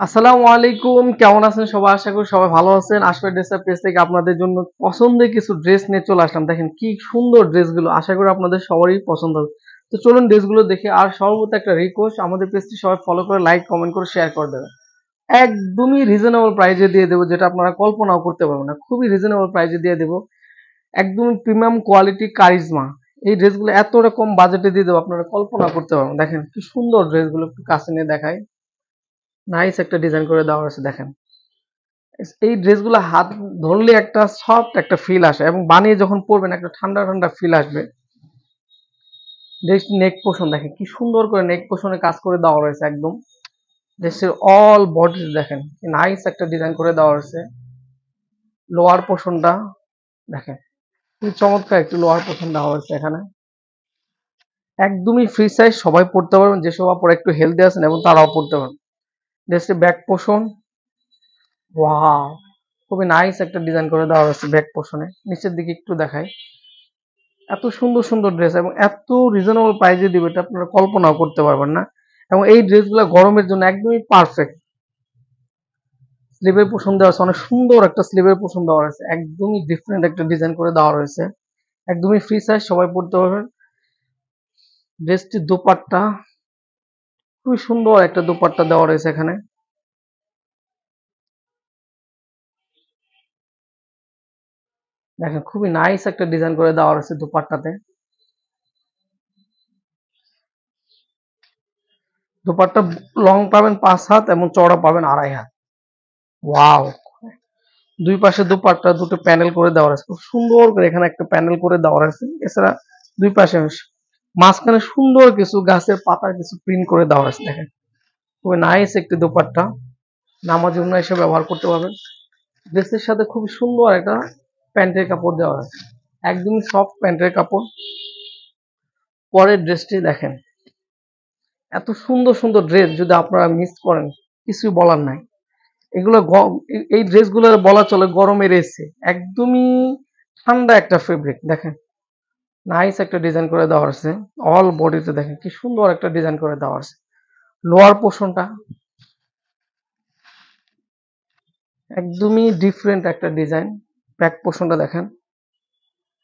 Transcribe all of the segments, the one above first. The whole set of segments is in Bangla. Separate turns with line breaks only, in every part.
আসসালামু আলাইকুম, কেমন আছেন সবাই? আশা করি সবাই ভালো আছেন। আশফাক ড্রেসের পেজ থেকে আপনাদের জন্য পছন্দের কিছু ড্রেস নিয়ে চলে আসলাম। দেখেন কি সুন্দর ড্রেসগুলো, আশা করি আপনাদের সবারই পছন্দ হবে। তো চলুন ড্রেসগুলো দেখে। আর সর্বপ্রথম একটা রিকোয়েস্ট, আমাদের পেজটি সবাই ফলো করে লাইক কমেন্ট করে শেয়ার করে দেবেন। একদমই রিজনেবল প্রাইজে দিয়ে দেবো, যেটা আপনারা কল্পনাও করতে পারবেন না। খুবই রিজনেবল প্রাইজে দিয়ে দেবো, একদমই প্রিমিয়াম কোয়ালিটি কারিজমা। এই ড্রেসগুলো এতটা কম বাজেটে দিয়ে দেবো, আপনারা কল্পনা করতে পারবেন। দেখেন কি সুন্দর ড্রেসগুলো, একটু কাছে নিয়ে দেখাই। নাইস একটা ডিজাইন করে দেওয়া আছে দেখেন। এই ড্রেসগুলো হাত ধরলে একটা সফট একটা ফিল আসে, এবং বানিয়ে যখন পরবেন একটা ঠান্ডা ঠান্ডা ফিল আসবে। ড্রেস নেক পোর্শন দেখেন কি সুন্দর করে নেক পোর্শনে কাজ করে দেওয়া রয়েছে একদম। ড্রেসের অল বডি দেখেন নাইস একটা ডিজাইন করে দেওয়া হয়েছে। লোয়ার পোর্শনটা দেখেন কি চমৎকার একটু লোয়ার পোর্শন দেওয়া হয়েছে এখানে। একদমই ফ্রি সাইজ, সবাই পড়তে পারবেন, যেসব আপনারা একটু হেলদি আছেন এবং তারাও পড়তে পারবেন। ড্রেসের ব্যাক পোর্শন, ওয়াও, খুবই নাইস একটা ডিজাইন করে দেওয়া হয়েছে ব্যাক পোর্শনে। নিচের দিকে একটু দেখাই, এত সুন্দর সুন্দর ড্রেস এবং এত রিজনেবল প্রাইসে দিবে, এটা আপনারা কল্পনাও করতে পারবেন না। এবং এই ড্রেসগুলো গরমের জন্য একদমই পারফেক্ট। স্লিভের পোর্শন দেওয়া আছে, অনেক সুন্দর একটা স্লিভের পোর্শন দেওয়া রয়েছে, একদমই ডিফারেন্ট একটা ডিজাইন করে দেওয়া রয়েছে। একদমই ফ্রি সাইজ, সবাই পড়তে পারবেন। ড্রেসটির দোপাট্টা, খুবই সুন্দর একটা দোপাট্টা দেওয়া রয়েছে এখানে। দেখেন খুবই নাইস একটা ডিজাইন করে দেওয়া রয়েছে দোপাট্টাতে। দোপাট্টা লং পাবেন 5 হাত এবং চওড়া পাবেন 2.5 হাত। ওয়াও, দুই পাশে দুপাট্টা দুটো প্যানেল করে দেওয়া আছে, খুব সুন্দর করে এখানে একটা প্যানেল করে দেওয়া আছে। এছাড়া দুই পাশে মাঝখানে সুন্দর কিছু গাছের পাতার কিছু প্রিন্ট করে দেওয়া আছে দেখেন। খুবই নাইস একটি দোপাট্টা, নামাজ জন্য এসে ব্যবহার করতে পারবেন। ড্রেসের সাথে খুব সুন্দর একটা প্যান্টের কাপড় দেওয়া আছে, একদমই সফট প্যান্টের কাপড়। পরের ড্রেসটি দেখেন, এত সুন্দর সুন্দর ড্রেস যদি আপনারা মিস করেন কিছুই বলার নাই। এগুলো এই ড্রেসগুলো বলা চলে গরমের এসে, একদমই ঠান্ডা একটা ফেব্রিক দেখেন। নাইস একটা ডিজাইন করে দেওয়া আছে। অল বডিতে দেখেন কি সুন্দর একটা ডিজাইন করে দেওয়া আছে। লোয়ার পোর্শনটা একদমই ডিফারেন্ট একটা ডিজাইন। ব্যাক পোর্শনটা দেখেন,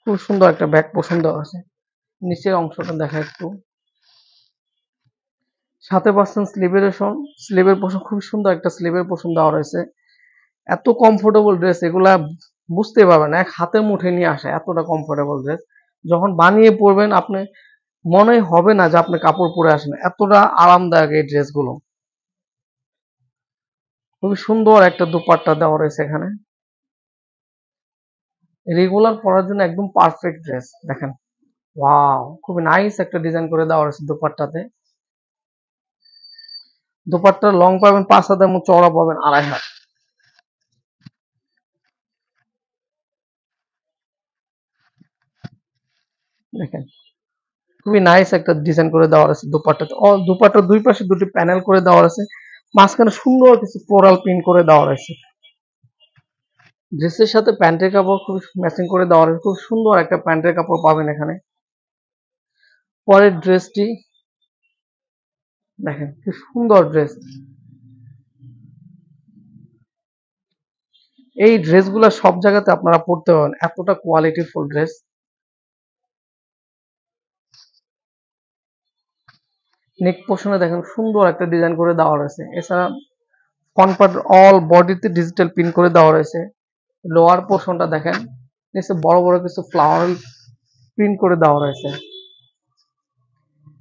খুব সুন্দর একটা ব্যাক পোর্শন দেওয়া আছে। নিচের অংশটা দেখা একটু, সাথে পাচ্ছেন স্লিভের পোর্শন, খুব সুন্দর একটা স্লিভের পোর্শন দেওয়া রয়েছে। এত কমফোর্টেবল ড্রেস, এগুলা বুঝতে পারবেন, এক হাতের মুঠে নিয়ে আসে, এতটা কমফোর্টেবল ড্রেস। যখন বানিয়ে পরবেন আপনি মনে হবে না যে আপনি কাপড় পরে আসেন, এতটা আরামদায়ক এই ড্রেসগুলো। খুবই সুন্দর একটা দুপাট্টা দেওয়া রয়েছে এখানে, রেগুলার পরার জন্য একদম পারফেক্ট ড্রেস দেখেন। ওয়াও, খুবই নাইস একটা ডিজাইন করে দেওয়া রয়েছে দুপাট্টাতে। দুপাট্টার লং পাবেন 5 হাত এবং চওড়া পাবেন 2.5 হাত। দেখেন খুবই নাইস একটা ডিজাইন করে দেওয়া আছে দুপাট্টাতে। দুপাট্টার দুই পাশে দুটি প্যানেল করে দেওয়া আছে, মাঝখানে সুন্দর কিছু ফ্লোরাল প্রিন্ট করে দেওয়া রয়েছে। ড্রেসের সাথে প্যান্টের কাপড় খুব ম্যাচিং করে দেওয়া রয়েছে, খুব সুন্দর একটা প্যান্টের কাপড় পাবেন এখানে। পরের ড্রেসটি দেখেন কি সুন্দর ড্রেস। এই ড্রেসগুলো সব জায়গাতে আপনারা পড়তে পারেন, এতটা কোয়ালিটি ফুল ড্রেস। নেক পোর্শনে দেখেন সুন্দর একটা ডিজাইন করে দেওয়া রয়েছে। এছাড়া ফ্রন্ট পার্ট অল বডিতে ডিজিটাল প্রিন্ট করে দেওয়া রয়েছে। লোয়ার পোর্শনটা দেখেন, নিচে বড় বড় কিছু ফ্লাওয়ার প্রিন্ট করে দেওয়া রয়েছে।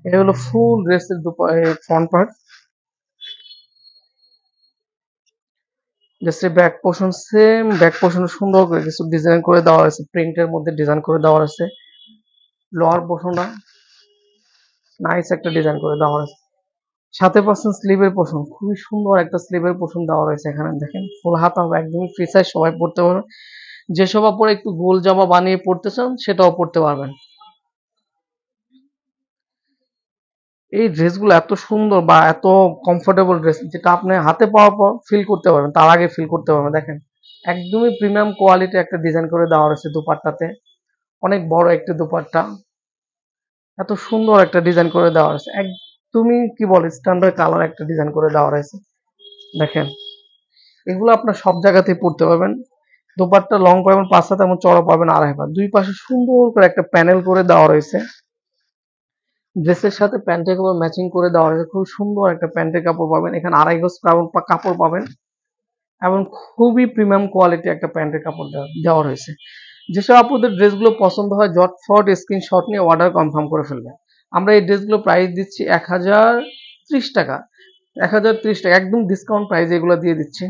এটা হলো ফুল ড্রেসের ফ্রন্ট পার্ট। ড্রেসের ব্যাক পোর্শন সেম, ব্যাক পোর্শনে সুন্দর করে কিছু ডিজাইন করে দেওয়া হয়েছে, প্রিন্টের মধ্যে ডিজাইন করে দেওয়া হয়েছে। লোয়ার পোর্শনটা নাইস একটা ডিজাইন করে দেওয়া হয়েছে। সাথে পাচ্ছেন স্লিভের পোর্শন, খুবই সুন্দর একটা স্লিভের পোর্শন দেওয়া রয়েছে এখানে দেখেন। ফুল হাতা হবে, একদমই ফ্রি সাইজ, সবাই পড়তে পারবেন। যেসব পরে একটু গোল জামা বানিয়ে পড়তে চান সেটাও পড়তে পারবেন। এই ড্রেসগুলো এত সুন্দর বা এত কমফোর্টেবল ড্রেস, যেটা আপনি হাতে পাওয়ার পর ফিল করতে পারবেন, তার আগে ফিল করতে পারবেন। দেখেন একদমই প্রিমিয়াম কোয়ালিটি একটা ডিজাইন করে দেওয়া রয়েছে দুপাট্টাতে, অনেক বড় একটা দুপাট্টা, এত সুন্দর একটা ডিজাইন করে দেওয়া রয়েছে। একদমই কি বলে স্ট্যান্ডার্ড কালার একটা ডিজাইন করে দেওয়া রয়েছে। দেখেন, এগুলো আপনার সব জায়গাতেই পড়তে পারবেন। দোপাট্টা লং পাবেন 5 হাত এবং চড়া পাবেন 2.5 হাত। দুই পাশে সুন্দর করে একটা প্যানেল করে দেওয়া রয়েছে। ড্রেসের সাথে প্যান্টের কাপড় ম্যাচিং করে দেওয়া হয়েছে। খুব সুন্দর একটা প্যান্টের কাপড় পাবেন। এখানে 2.5 গজ কাপড় পাবেন এবং খুবই প্রিমিয়াম কোয়ালিটি একটা প্যান্টের কাপড় দেওয়া রয়েছে। যেসব আপুদের ড্রেসগুলো পছন্দ হয় ঝটফট স্ক্রিনশট নিয়ে অর্ডার কনফার্ম করে ফেলবেন। আমরা এই ড্রেসগুলো প্রাইস দিচ্ছি 1030 টাকা। 1030 টাকা একদম ডিসকাউন্ট প্রাইস এগুলো দিয়ে দিচ্ছি।